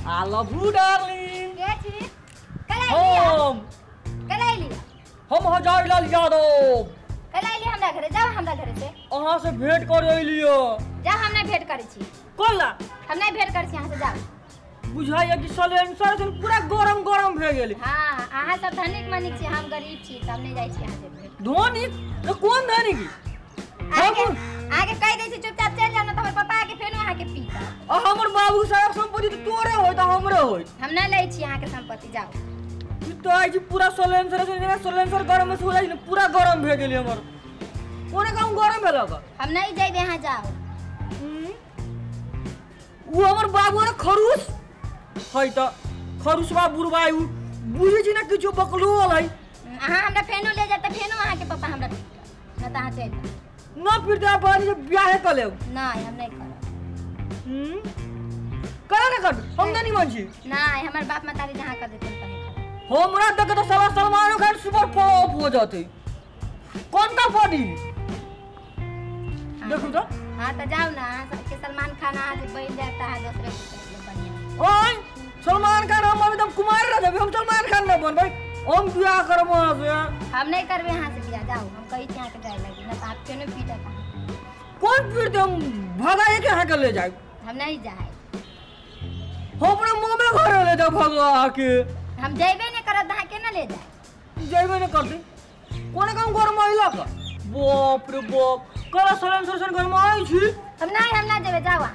I love you darling. के छी हम हम हजार लाल यादव कलाइली हमरा घरे जाओ हमरा घरे से अहाँ से भेंट कर एलियो जा हम नहीं भेंट करै छी कोला हम नहीं भेंट करै छी यहां से जाओ बुझाइए कि सलेंसर से पूरा गरम गरम भे गेल हां अहाँ सब धनिक मनिक छी हम गरीब छी हम नहीं जाय छी यहां से भेंट धनिक तो कौन धनिक आगे कह दै छी चुपचाप चल जाओ ना तो हमर पापा के फेनो अहाँ के पीता हमर बाबू साहब संपत्ति तो तोरे होय त हमरे होय हम ना ले छी अहाँ के संपत्ति जाओ तो आज पूरा सलेंसर गरम से हो जाई पूरा गरम भे गेल हमर कोने काम गरम भेल का हम नहीं जाइबे यहां जाओ वो हमर बाबू रे खरूस है त खरूसवा बुरबाई बुझी छी ना किछो बकलोल है अहाँ हमरा फेनो ले जात फेनो अहाँ के पापा हमरा पीता ना त अहाँ चल ना फिर दे बानी से ब्याह कर ले नहीं हम नहीं करब करा ना कर हम नहीं मान छी नहीं हमर बाप माताजी जहां कर देते तनी हमरा देख तो साला सलमान खान सुपर पॉप हो जाते कौन का बॉडी देखो तो हां तो जाओ ना सबके सलमान खान आज बन जाता है दूसरे को बढ़िया ओए सलमान खान हम अभी तक कुमार रह जाबे हम सलमान खान न बन भाई हम बियाह करब से हम नहीं करबे यहां से बियाह जाओ हम कहीं यहां के जाए लगी ना आप क्यों नहीं पीटा कौन पीट हम भगाए के यहां के ले जाए हम नहीं जाए हमरा मम्मी घर ले जा भगा के हम जाइबे नहीं करब यहां के ना ले जाए जाइबे नहीं करते कोने काम घर महिला का बाप रे बाप कला सलेंसर घर में आई छी हम ना जेबे जाओ वहां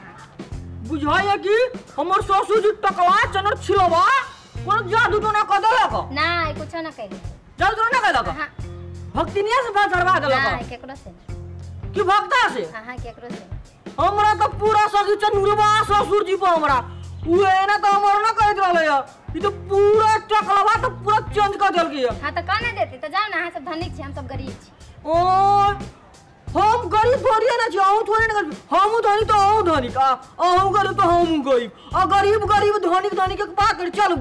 बुझाइए कि हमर ससुर जी टकला चनर छिलवा कोन जादू तो ना क देला का नहीं कुछ ना कह जादू तो ना कह देला हां भक्तिनिया से बात करवा देला का नहीं केकरो से कि भक्ता से हां केकरो से हमरा तो पूरा ससुर चनुरवा ससुर जी पर हमरा उहे ना तो हमर ना कहत रहले ई तो पूरा टकलवा तो पूरा चेंज कर देल के हां तो कहने देती तो जाओ ना हां सब धनिक छी हम सब गरीब छी ओ हम गरीब थोड़ी ना छी हम थोड़ी ना हम धनी तो हम धनी का हम गरीब तो हम गरीब आ गरीब गरीब धनी के बात कर चल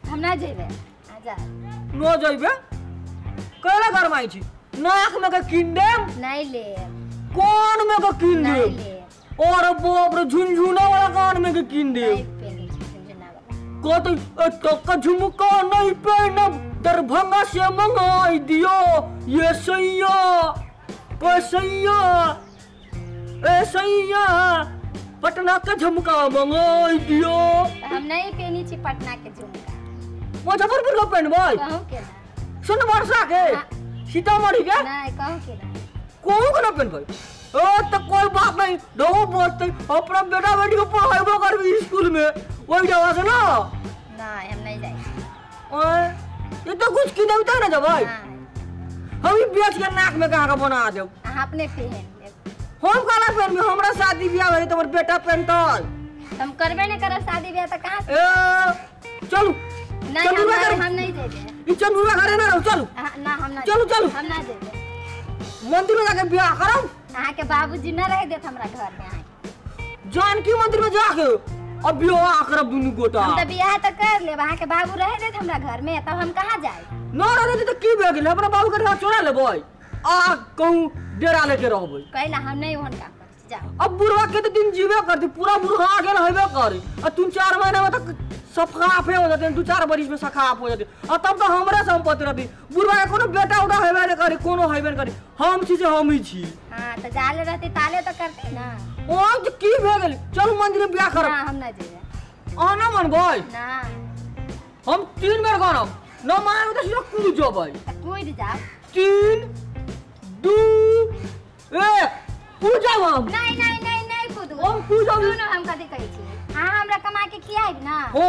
हम ना जेबे आजा न जइबे कहला घर में छी नाक में का किंडे नहीं ले कौन में का किंडे नहीं ले और बाप रे झुनझुना वाला कान में का किंडे को तो झुमका नहीं पहनब दरभंगा से मंगाई दियो ये सैया पैसैया ए सैया पटना का झुमका मंगाई दियो हम नहीं पहनी छी पटना के झुमका मुजफ्फरपुर का पहनबै कहूं के सुन वर्षा के सीतामढ़ी के नहीं कहूं के कहूं के ना पहनबै ओ तो कोई बात नहीं दो बोलते अपना बेटा बेटी को पढ़ाइबो करबी स्कूल में वही जगह से ना नहीं हम नहीं जाए ओए ये तो कुछ की देवता ना जबै हम ही बेच के नाक में कहां का बना देब हां अपने पहन ले हम काला पहन हमरा शादी ब्याह भई तोर बेटा पहनतल हम करबे नहीं करब शादी ब्याह त कहां से ए चलो नहीं हम नहीं जेबे ई चनुरा घरे ना रहो चलो ना हम ना चलो चलो हम ना जेबे मंदिर में जाके ब्याह करब अहाँ के बाबूजी न रह देत हमरा घर में आए जानकी मंदिर में जाके अब ब्याह करब दुनु गोटा हम त बियाह त कर लेब अहाँ के बाबू रह देत हमरा घर में तब हम कहां जाए न रह देत त की भे गेल हमरा बाबू के घर चोरा लेबै आ कहूं डेरा लेके रहबै कहला हम नहीं होन काम कर जा अब बुढ़वा के तो दिन जीवे करती पूरा बुढ़ा गेल होबे करे आ 3-4 महीना में तक सफाफे हो जाते 2-4 बरिस में सखाफ हो जाते और तब तो हमरे संपत्ति रहती बुढ़वा के कोनो बेटा उठा हेबे न करे कोनो हेबे न करे हम छी से हम ही छी हां त जाले रहती ताले तो करती ना ओ तो की भे गेल चल मंदिर में ब्याह करब हां हम ना जेबे आना मन भाई ना हम 3 बेर गानब न माने तो सीधा कूद जबै कूद जा 3 2 1 कूद जाब हम नहीं कूद हम कूद जाब सुनो हम कथि कहै छी हां हमरा कमा के खियाइब ना हो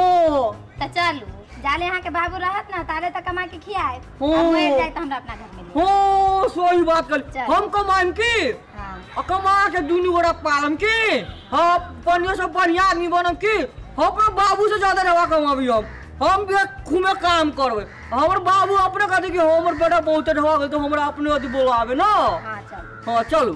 त चलू जाले यहाँ के बाबू रहत ना तारे तक कमा के खियाए हम मर जाए तो हमरा अपना घर में हो सही बात कर हम कमाएम की हां कमा के दुनु गोड़ा पालम की हां बढ़िया से बढ़िया आदमी बनम की अपने बाबू से ज्यादा रवा कमाबी हम भी खूमे काम करबे हमर बाबू अपने कहते कि हमर बेटा बहुत ढवा गेल तो हमरा अपने अथी बोलावे ना हां चलो